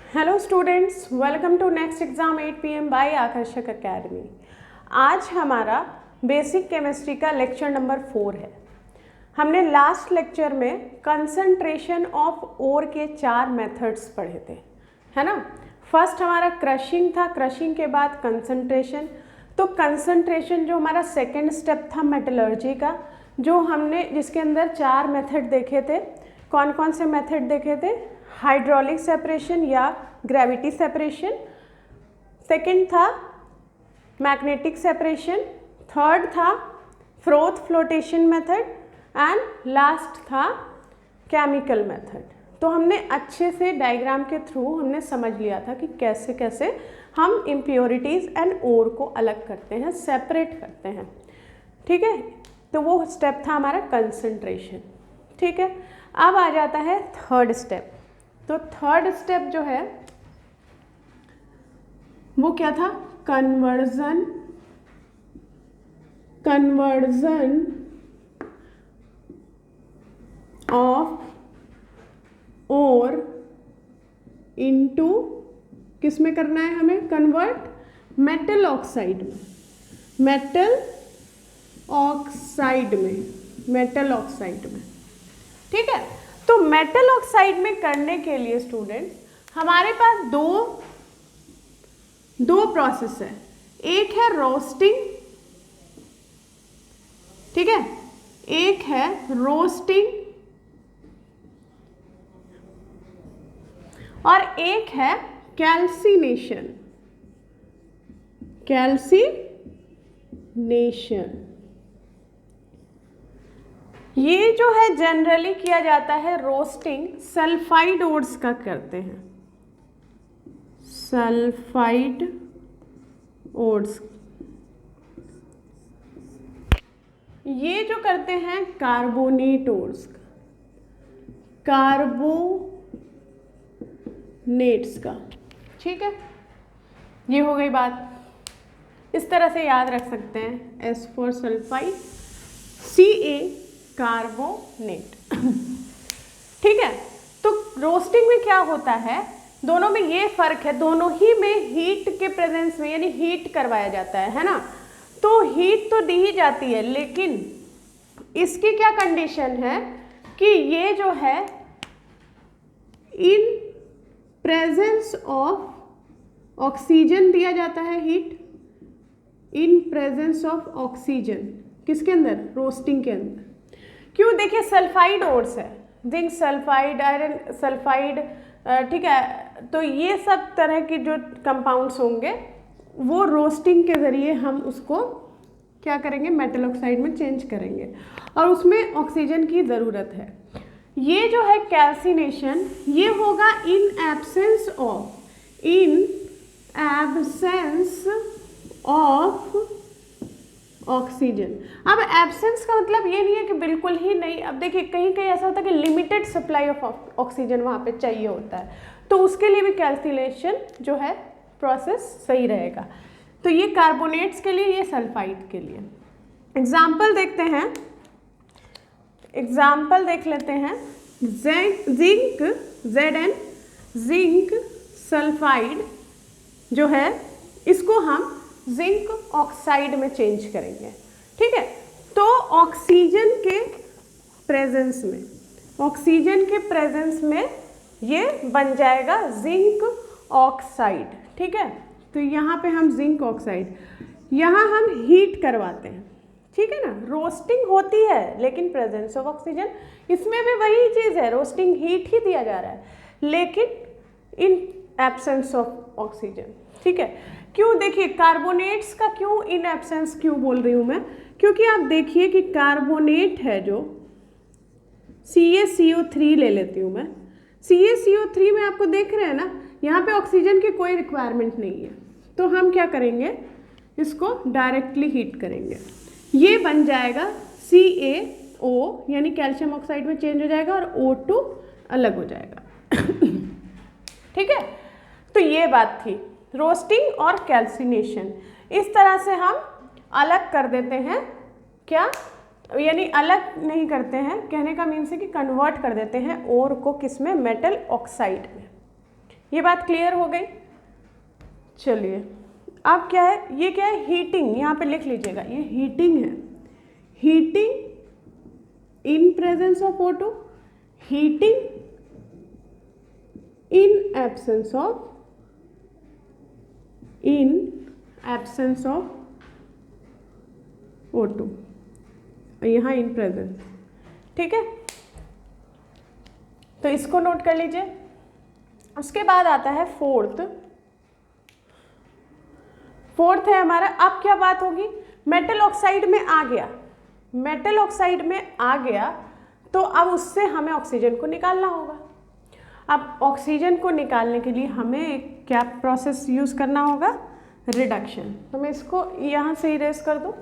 Hello students, welcome to next exam 8 PM by Aakarshak academy. आज हमारा basic chemistry का lecture number 4 है। हमने लास्ट लेक्चर में कंसंट्रेशन ऑफ ओर के 4 मेथड्स पढ़े थे, है ना। फर्स्ट हमारा क्रशिंग था, क्रशिंग के बाद कंसंट्रेशन। तो कंसंट्रेशन जो हमारा सेकेंड स्टेप था मेटलर्जी का, जो हमने जिसके अंदर 4 मेथड देखे थे। कौन कौन से मेथड देखे थे? हाइड्रोलिक सेपरेशन या ग्रेविटी सेपरेशन, सेकंड था मैग्नेटिक सेपरेशन, थर्ड था froth flotation method and last था केमिकल मेथड। तो हमने अच्छे से डायग्राम के थ्रू हमने समझ लिया था कि कैसे कैसे हम इम्प्योरिटीज़ एंड ओर को अलग करते हैं, सेपरेट करते हैं। ठीक है, तो वो स्टेप था हमारा कंसंट्रेशन। ठीक है, अब आ जाता है थर्ड स्टेप। तो थर्ड स्टेप जो है वो क्या था? कन्वर्जन ऑफ ओर इनटू, किस में करना है हमें कन्वर्ट? मेटल ऑक्साइड में, मेटल ऑक्साइड में। ठीक है, तो मेटल ऑक्साइड में करने के लिए स्टूडेंट हमारे पास दो प्रोसेस है। एक है रोस्टिंग, ठीक है, एक है रोस्टिंग और एक है कैल्सिनेशन। ये जो है जनरली किया जाता है रोस्टिंग सल्फाइड ओर्स का करते हैं, सल्फाइड ओर्स। ये जो करते हैं कार्बोनेट ओर्स, कार्बोनेट्स का। ठीक है, ये हो गई बात। इस तरह से याद रख सकते हैं, S for sulphide, Ca carbonate. ठीक है, तो रोस्टिंग में क्या होता है, दोनों में ये फर्क है, दोनों ही में हीट के प्रेजेंस में यानी हीट करवाया जाता है ना। तो हीट तो दी ही जाती है, लेकिन इसकी क्या कंडीशन है कि ये जो है इन प्रेजेंस ऑफ ऑक्सीजन दिया जाता है heat, in presence of oxygen. किसके अंदर? रोस्टिंग के अंदर। क्यों? देखिए सल्फाइड ओर्स है, जिंक सल्फाइड, आयरन सल्फाइड, ठीक है। तो ये सब तरह के जो कंपाउंड्स होंगे वो रोस्टिंग के ज़रिए हम उसको क्या करेंगे? मेटल ऑक्साइड में चेंज करेंगे और उसमें ऑक्सीजन की ज़रूरत है। ये जो है कैल्सिनेशन, ये होगा इन एब्सेंस ऑफ ऑक्सीजन। अब एब्सेंस का मतलब ये नहीं है कि बिल्कुल ही नहीं। अब देखिए कहीं कहीं ऐसा होता है कि लिमिटेड सप्लाई ऑफ ऑक्सीजन वहाँ पे चाहिए होता है, तो उसके लिए भी कैल्सिनेशन जो है प्रोसेस सही रहेगा। तो ये कार्बोनेट्स के लिए, ये सल्फाइड के लिए। एग्जाम्पल देखते हैं, एग्जाम्पल देख लेते हैं। जिंक Zn, जिंक सल्फाइड जो है इसको हम जिंक ऑक्साइड में चेंज करेंगे। ठीक है, तो ऑक्सीजन के प्रेजेंस में ये बन जाएगा जिंक ऑक्साइड। ठीक है, तो यहाँ पे हम जिंक ऑक्साइड, यहाँ हम हीट करवाते हैं। ठीक है ना, रोस्टिंग होती है लेकिन प्रेजेंस ऑफ ऑक्सीजन, इसमें भी वही चीज़ है, रोस्टिंग हीट ही दिया जा रहा है लेकिन इन एब्सेंस ऑफ ऑक्सीजन। ठीक है, क्यों? देखिए कार्बोनेट्स का क्यों इन एब्सेंस क्यों बोल रही हूँ मैं, क्योंकि आप देखिए कि कार्बोनेट है जो CaCO3 ले लेती हूँ मैं। CaCO3 में आपको देख रहे हैं ना, यहाँ पे ऑक्सीजन की कोई रिक्वायरमेंट नहीं है, तो हम क्या करेंगे? इसको डायरेक्टली हीट करेंगे, ये बन जाएगा CaO यानी कैल्शियम ऑक्साइड में चेंज हो जाएगा और O2 अलग हो जाएगा। ठीक है, तो ये बात थी रोस्टिंग और कैल्सिनेशन। इस तरह से हम अलग कर देते हैं, क्या यानी अलग नहीं करते हैं, कहने का मीन्स है कि कन्वर्ट कर देते हैं ओर को, किस में? मेटल ऑक्साइड में। ये बात क्लियर हो गई। चलिए अब क्या है, ये क्या है, हीटिंग, यहाँ पे लिख लीजिएगा, ये हीटिंग है। Heating in presence of O2, heating in absence of O2, यहाँ इन प्रेजेंस। ठीक है, तो इसको नोट कर लीजिए। उसके बाद आता है फोर्थ है हमारा। अब क्या बात होगी, मेटल ऑक्साइड में आ गया, मेटल ऑक्साइड में आ गया तो अब उससे हमें ऑक्सीजन को निकालना होगा। अब ऑक्सीजन को निकालने के लिए हमें एक क्या प्रोसेस यूज करना होगा, रिडक्शन। तो मैं इसको यहाँ से इरेज कर दूँ।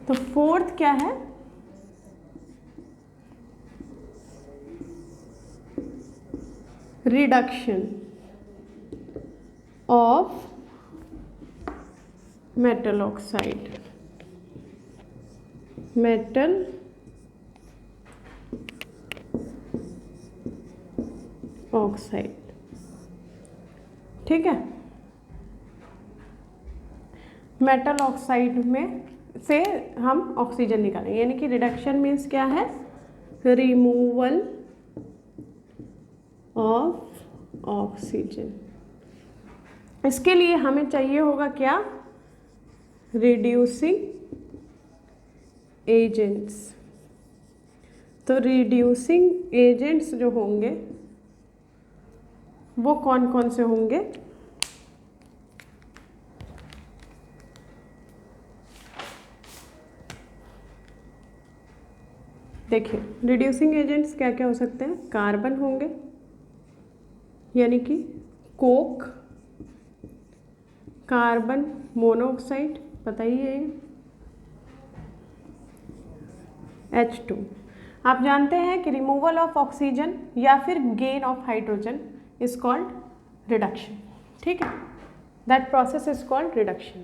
तो फोर्थ क्या है, reduction of metal oxide, metal oxide. ठीक है, मेटल ऑक्साइड में से हम ऑक्सीजन निकालेंगे, यानी कि रिडक्शन मीन्स क्या है, रिमूवल ऑफ ऑक्सीजन। इसके लिए हमें चाहिए होगा क्या, रिड्यूसिंग एजेंट्स। तो रिड्यूसिंग एजेंट्स जो होंगे वो कौन कौन से होंगे, देखिए रिड्यूसिंग एजेंट्स क्या क्या हो सकते हैं, कार्बन होंगे यानी कि कोक, कार्बन मोनोऑक्साइड पता ही है, H2। आप जानते हैं कि रिमूवल ऑफ ऑक्सीजन या फिर gain of hydrogen is called reduction. ठीक है, that process is called reduction.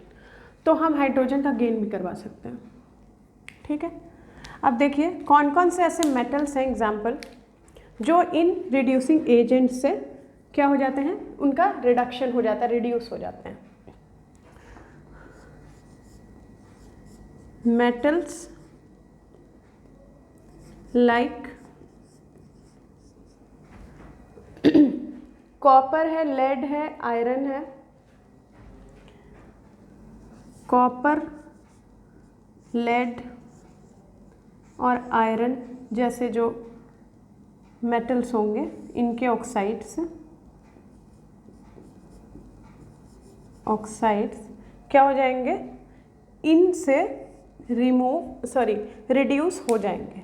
तो हम हाइड्रोजन का गेन भी करवा सकते हैं। ठीक है, अब देखिए कौन कौन से ऐसे मेटल्स हैं एग्जाम्पल जो इन रिड्यूसिंग एजेंट से क्या हो जाते हैं, उनका रिडक्शन हो जाता है, रिड्यूस हो जाते हैं। मेटल्स लाइक कॉपर है, लेड है, आयरन है। कॉपर, लेड और आयरन जैसे जो मेटल्स होंगे इनके ऑक्साइड्स क्या हो जाएंगे, इनसे रिड्यूस हो जाएंगे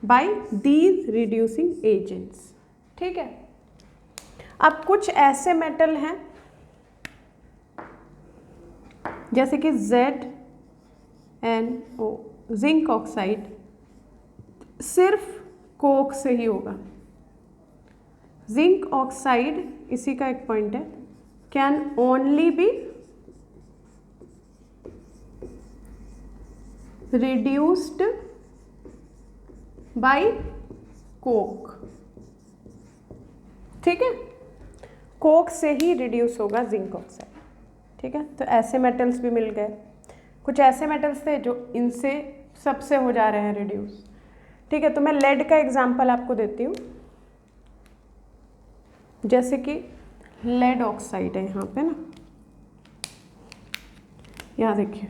बाय दीज रिड्यूसिंग एजेंट्स। ठीक है, अब कुछ ऐसे मेटल हैं जैसे कि ZnO, जिंक ऑक्साइड, सिर्फ कोक से ही होगा। जिंक ऑक्साइड, इसी का एक पॉइंट है, can only be reduced by Coke. ठीक है, कोक से ही रिड्यूस होगा जिंक ऑक्साइड। ठीक है, तो ऐसे मेटल्स भी मिल गए। कुछ ऐसे मेटल्स थे जो इनसे सबसे हो जा रहे हैं रिड्यूस। ठीक है, तो मैं लेड का एग्जांपल आपको देती हूँ, जैसे कि लेड ऑक्साइड है यहाँ पे ना, यहाँ देखिए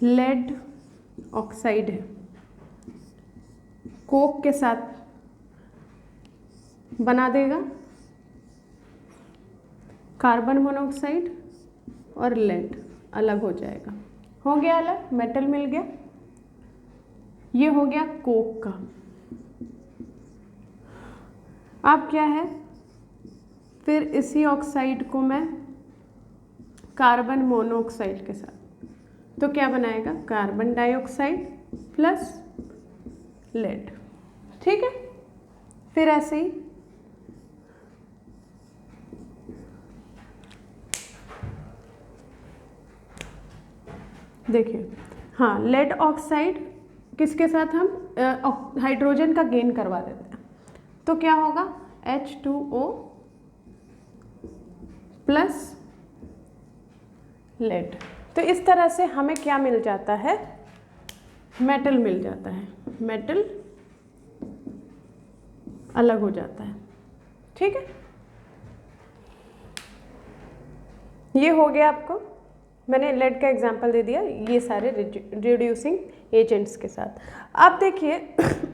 लेड ऑक्साइड है, कोक के साथ बना देगा कार्बन मोनोऑक्साइड और लेड, अलग हो जाएगा, हो गया अलग, मेटल मिल गया। ये हो गया कोक का। अब क्या है, फिर इसी ऑक्साइड को मैं कार्बन मोनोऑक्साइड के साथ, तो क्या बनाएगा, कार्बन डाइऑक्साइड प्लस लेड। ठीक है, फिर ऐसे ही देखिए हाँ, लेड ऑक्साइड किसके साथ हम हाइड्रोजन का गेन करवा देते हैं, तो क्या होगा H2O प्लस लेड। तो इस तरह से हमें क्या मिल जाता है, मेटल मिल जाता है, मेटल अलग हो जाता है। ठीक है, ये हो गया आपको, मैंने लेड का एग्जांपल दे दिया ये सारे रिड्यूसिंग एजेंट्स के साथ। अब देखिए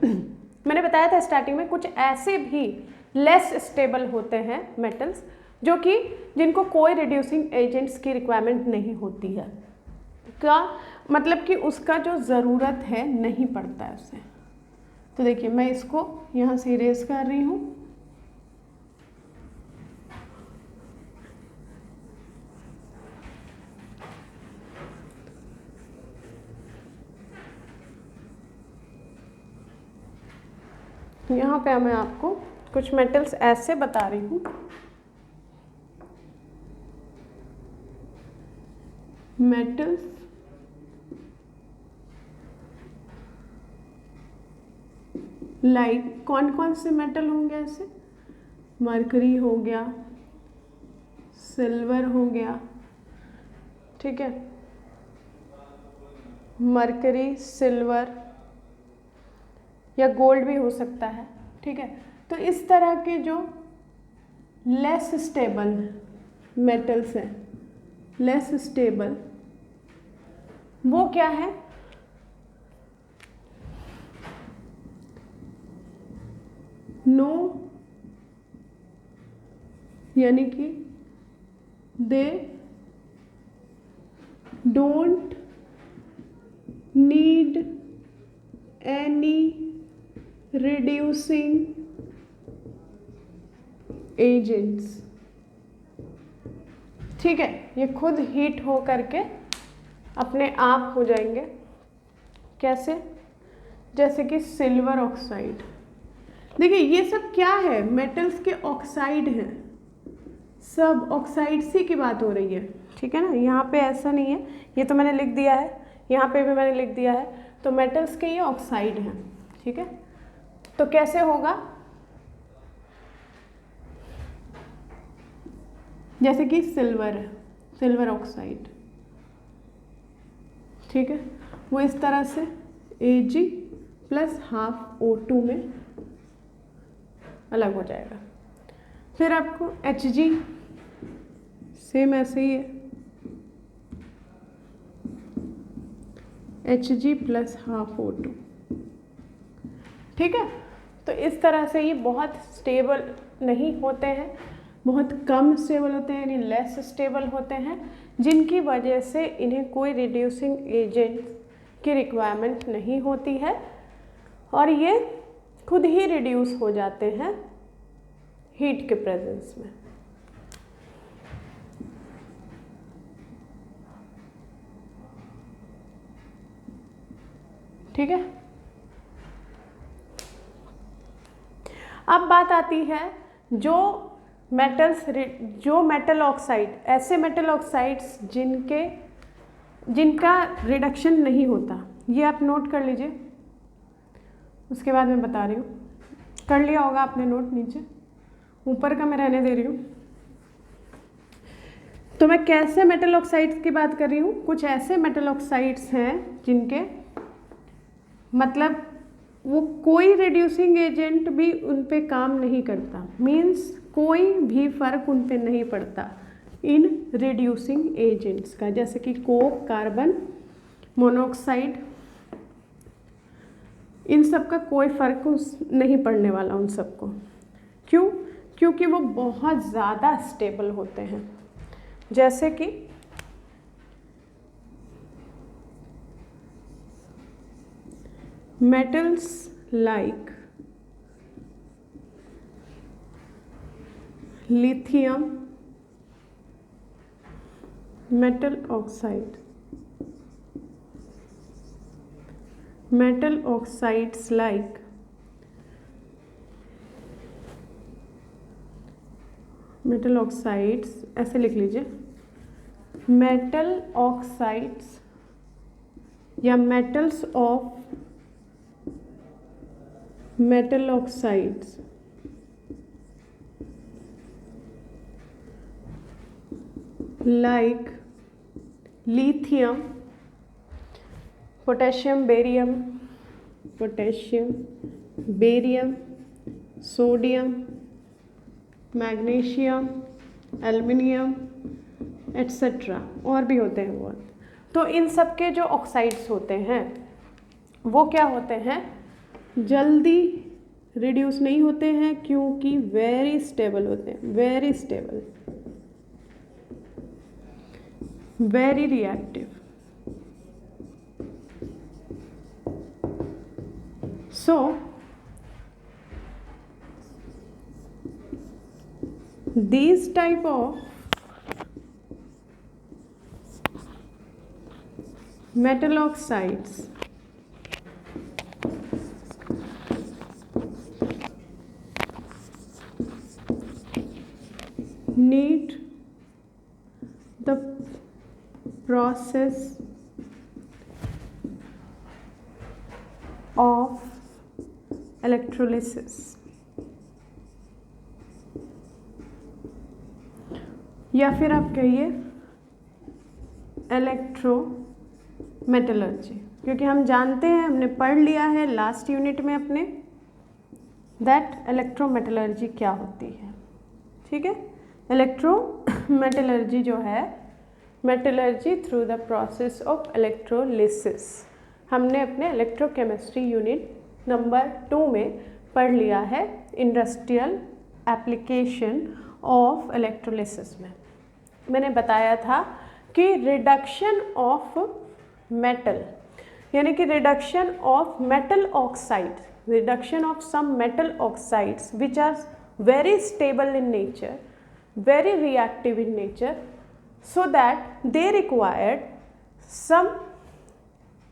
मैंने बताया था स्टार्टिंग में कुछ ऐसे भी लेस स्टेबल होते हैं मेटल्स जो कि जिनको कोई रिड्यूसिंग एजेंट्स की रिक्वायरमेंट नहीं होती है, का मतलब कि उसका जो ज़रूरत है नहीं पड़ता है उसे। तो देखिए मैं इसको यहाँ से इरेज कर रही हूँ, यहाँ पे मैं आपको कुछ मेटल्स ऐसे बता रही हूँ, मेटल्स लाइक कौन कौन से मेटल होंगे ऐसे, मरकरी हो गया, सिल्वर हो गया, ठीक है, मरकरी, सिल्वर या गोल्ड भी हो सकता है। ठीक है, तो इस तरह के जो लेस स्टेबल मेटल्स हैं, लेस स्टेबल, वो क्या है, नो यानी कि they don't need any reducing agents. ठीक है, ये खुद हीट हो करके अपने आप हो जाएंगे। कैसे, जैसे कि सिल्वर ऑक्साइड, देखिए ये सब क्या है, मेटल्स के ऑक्साइड हैं, सब ऑक्साइड्स ही की बात हो रही है। ठीक है ना, यहाँ पे ऐसा नहीं है, ये तो मैंने लिख दिया है, यहाँ पे भी मैंने लिख दिया है, तो मेटल्स के ये ऑक्साइड हैं। ठीक है, तो कैसे होगा, जैसे कि सिल्वर है, सिल्वर ऑक्साइड, ठीक है, वो इस तरह से Ag प्लस हाफ O2 में अलग हो जाएगा। फिर आपको Hg सेम ऐसे ही है, Hg प्लस हाफ O2। ठीक है, तो इस तरह से ये बहुत स्टेबल नहीं होते हैं, बहुत कम स्टेबल होते हैं, यानी लेस स्टेबल होते हैं, जिनकी वजह से इन्हें कोई रिड्यूसिंग एजेंट की रिक्वायरमेंट नहीं होती है और ये खुद ही रिड्यूस हो जाते हैं हीट के प्रेजेंस में। ठीक है, अब बात आती है जो मेटल ऑक्साइड, ऐसे मेटल ऑक्साइड्स जिनका रिडक्शन नहीं होता, ये आप नोट कर लीजिए, उसके बाद मैं बता रही हूँ। कर लिया होगा आपने नोट, नीचे ऊपर का मैं रहने दे रही हूँ। तो मैं कैसे मेटल ऑक्साइड्स की बात कर रही हूँ, कुछ ऐसे मेटल ऑक्साइड्स हैं जिनके मतलब वो कोई रिड्यूसिंग एजेंट भी उन पे काम नहीं करता, मीन्स कोई भी फर्क उन पे नहीं पड़ता इन रिड्यूसिंग एजेंट्स का, जैसे कि कोक, कार्बन मोनोऑक्साइड, इन सब का कोई फर्क नहीं पड़ने वाला उन सबको। क्यों? क्योंकि वो बहुत ज़्यादा स्टेबल होते हैं, जैसे कि metals like lithium, metal oxide, metal oxides like metal oxides, ऐसे लिख लीजिए, metal oxides या metals of metal oxides like lithium, potassium, barium, sodium, magnesium, aluminium etc. और भी होते हैं बहुत। तो इन सब के जो ऑक्साइड्स होते हैं वो क्या होते हैं, जल्दी रिड्यूस नहीं होते हैं क्योंकि वेरी स्टेबल होते हैं, very stable, very reactive. So these type of metal oxides need the process of electrolysis या फिर आप कहिए इलेक्ट्रोमेटलर्जी, क्योंकि हम जानते हैं, हमने पढ़ लिया है लास्ट यूनिट में अपने दैट इलेक्ट्रोमेटलर्जी क्या होती है। ठीक है, इलेक्ट्रोमेटलर्जी जो है, metallurgy through the process of electrolysis, हमने अपने इलेक्ट्रोकेमिस्ट्री यूनिट नंबर 2 में पढ़ लिया है, इंडस्ट्रियल एप्लीकेशन ऑफ इलेक्ट्रोलिसिस में। मैंने बताया था कि रिडक्शन ऑफ मेटल, यानी कि reduction of metal oxide, reduction of some metal oxides which are very stable in nature, very reactive in nature, so that they required some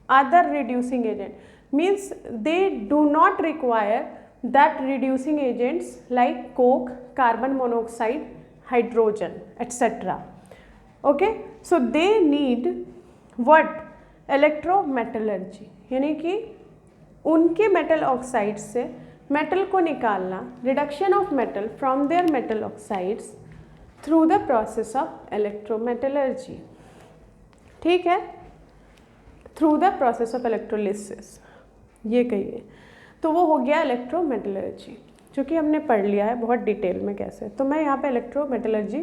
other reducing agent, means they do not require that reducing agents like coke, carbon monoxide, hydrogen etc. Okay, so they need what, electrometallurgy, यानी कि उनके metal oxide से metal को निकालना, reduction of metal from their metal oxides through the process of electrometallurgy. ठीक है, through the process of electrolysis, ये कहिए। तो वो हो गया इलेक्ट्रोमेटलर्जी, जो कि हमने पढ़ लिया है बहुत डिटेल में कैसे। तो मैं यहाँ पे इलेक्ट्रोमेटलर्जी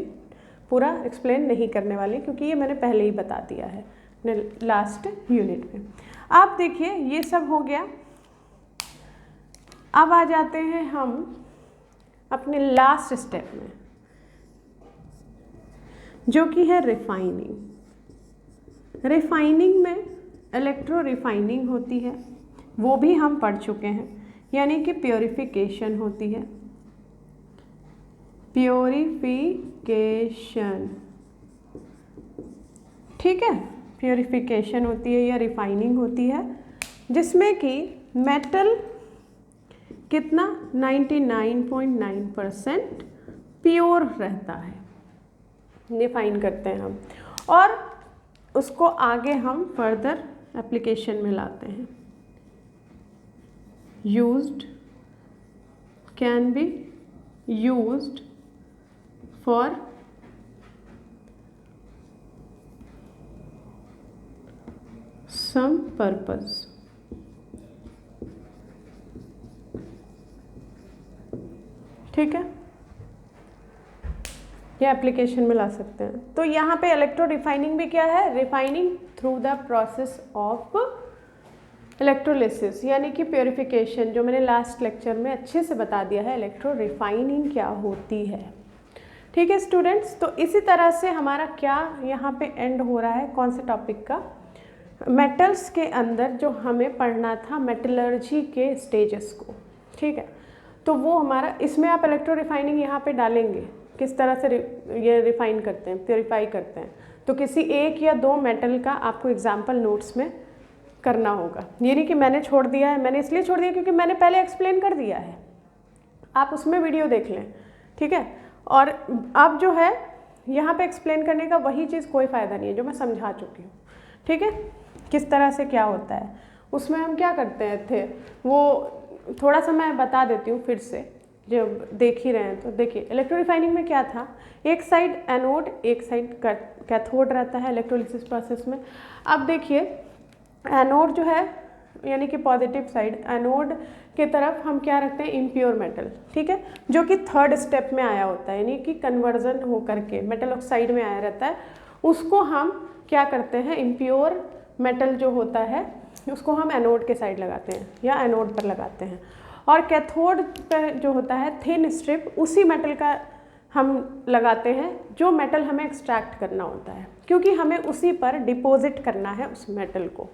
पूरा एक्सप्लेन नहीं करने वाली, क्योंकि ये मैंने पहले ही बता दिया है लास्ट यूनिट में। आप देखिए ये सब हो गया। अब आ जाते हैं हम अपने लास्ट स्टेप में, जो कि है रिफाइनिंग। रिफाइनिंग में इलेक्ट्रो रिफाइनिंग होती है, वो भी हम पढ़ चुके हैं, यानी कि प्योरिफिकेशन होती है, प्योरिफिकेशन। ठीक है, प्योरिफिकेशन होती है या रिफाइनिंग होती है, जिसमें कि मेटल कितना 99.9% प्योर रहता है, डिफाइन करते हैं हम, और उसको आगे हम फर्दर एप्लीकेशन में लाते हैं। Used, can be used for some purpose. ठीक है, ये एप्लीकेशन में ला सकते हैं। तो यहाँ पे इलेक्ट्रो रिफाइनिंग भी क्या है, refining through the process of electrolysis, यानी कि प्योरिफिकेशन, जो मैंने लास्ट लेक्चर में अच्छे से बता दिया है इलेक्ट्रो रिफाइनिंग क्या होती है। ठीक है स्टूडेंट्स, तो इसी तरह से हमारा क्या यहाँ पे एंड हो रहा है, कौन से टॉपिक का, मेटल्स के अंदर जो हमें पढ़ना था मेटलर्जी के स्टेजेस को। ठीक है, तो वो हमारा, इसमें आप इलेक्ट्रो रिफाइनिंग यहाँ पे डालेंगे, किस तरह से ये रिफाइन करते हैं, प्योरीफाई करते हैं। तो किसी एक या दो मेटल का आपको एग्जाम्पल नोट्स में करना होगा, ये नहीं कि मैंने छोड़ दिया है। मैंने इसलिए छोड़ दिया क्योंकि मैंने पहले एक्सप्लेन कर दिया है, आप उसमें वीडियो देख लें। ठीक है, और अब जो है यहाँ पे एक्सप्लेन करने का वही चीज़ कोई फ़ायदा नहीं है जो मैं समझा चुकी हूँ। ठीक है, किस तरह से क्या होता है। उसमें हम क्या करते हैं थे वो थोड़ा सा मैं बता देती हूँ फिर से, जब देख ही रहे हैं तो देखिए इलेक्ट्रोरिफाइनिंग में क्या था, एक साइड एनोड एक साइड कैथोड रहता है इलेक्ट्रोलिसिस प्रोसेस में। अब देखिए एनोड जो है यानी कि पॉजिटिव साइड, एनोड के तरफ हम क्या रखते हैं, इम्प्योर मेटल, ठीक है, जो कि थर्ड स्टेप में आया होता है, यानी कि कन्वर्जन हो करके मेटल ऑक्साइड में आया रहता है। उसको हम क्या करते हैं, इम्प्योर मेटल जो होता है उसको हम एनोड के साइड लगाते हैं या एनोड पर लगाते हैं। और कैथोड पर जो होता है थिन स्ट्रिप, उसी मेटल का हम लगाते हैं जो मेटल हमें एक्सट्रैक्ट करना होता है, क्योंकि हमें उसी पर डिपॉजिट करना है उस मेटल को,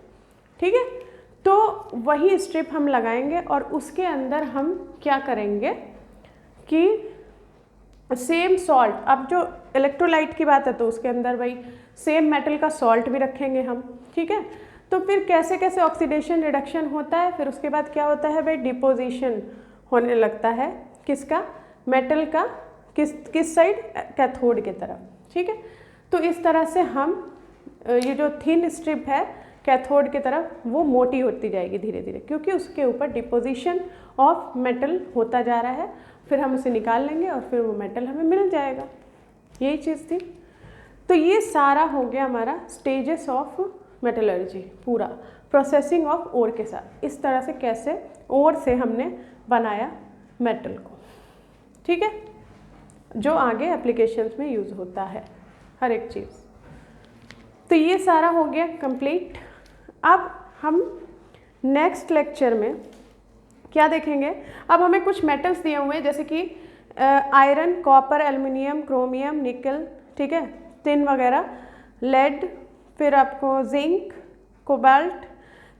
ठीक है। तो वही स्ट्रिप हम लगाएंगे और उसके अंदर हम क्या करेंगे कि सेम सॉल्ट, अब जो इलेक्ट्रोलाइट की बात है तो उसके अंदर भाई सेम मेटल का सॉल्ट भी रखेंगे हम, ठीक है। तो फिर कैसे कैसे ऑक्सीडेशन रिडक्शन होता है, फिर उसके बाद क्या होता है भाई, डिपोजिशन होने लगता है किसका, मेटल का, किस साइड, कैथोड की तरफ, ठीक है। तो इस तरह से हम ये जो थिन स्ट्रिप है कैथोड की तरफ वो मोटी होती जाएगी धीरे धीरे, क्योंकि उसके ऊपर डिपोजिशन ऑफ मेटल होता जा रहा है। फिर हम उसे निकाल लेंगे और फिर वो मेटल हमें मिल जाएगा, यही चीज़ थी। तो ये सारा हो गया हमारा स्टेजेस ऑफ मेटलर्जी, पूरा प्रोसेसिंग ऑफ ओर के साथ, इस तरह से कैसे ओर से हमने बनाया मेटल को, ठीक है, जो आगे एप्लीकेशंस में यूज़ होता है हर एक चीज़। तो ये सारा हो गया कंप्लीट। अब हम नेक्स्ट लेक्चर में क्या देखेंगे, अब हमें कुछ मेटल्स दिए हुए हैं जैसे कि आयरन, कॉपर, एल्युमिनियम, क्रोमियम, निकल, ठीक है, टिन वगैरह, लेड, फिर आपको जिंक, कोबाल्ट,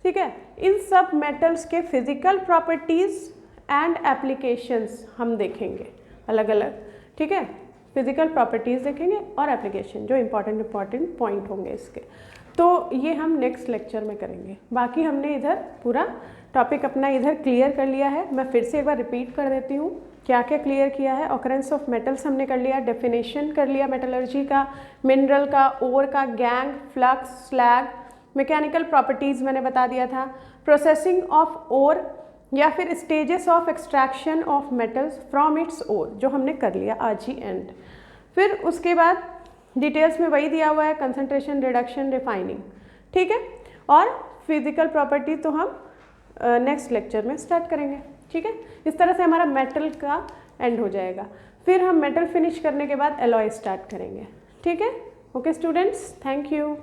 ठीक है। इन सब मेटल्स के फिजिकल प्रॉपर्टीज़ एंड एप्लीकेशंस हम देखेंगे अलग अलग, ठीक है। फिजिकल प्रॉपर्टीज़ देखेंगे और एप्लीकेशन जो इम्पॉर्टेंट पॉइंट होंगे इसके, तो ये हम नेक्स्ट लेक्चर में करेंगे। बाकी हमने इधर पूरा टॉपिक अपना इधर क्लियर कर लिया है। मैं फिर से एक बार रिपीट कर देती हूँ क्या क्या क्लियर किया है। ऑकरेंस ऑफ मेटल्स हमने कर लिया, डेफिनेशन कर लिया मेटलर्जी का, मिनरल का, ओर का, gangue, flux, slag, mechanical properties मैंने बता दिया था, प्रोसेसिंग ऑफ ओर या फिर stages of extraction of metals from its ore, जो हमने कर लिया आज ही एंड। फिर उसके बाद डिटेल्स में वही दिया हुआ है, कंसंट्रेशन, रिडक्शन, रिफाइनिंग, ठीक है। और फिजिकल प्रॉपर्टी तो हम नेक्स्ट लेक्चर में स्टार्ट करेंगे, ठीक है। इस तरह से हमारा मेटल का एंड हो जाएगा। फिर हम मेटल फिनिश करने के बाद एलॉय स्टार्ट करेंगे, ठीक है। Okay students, thank you.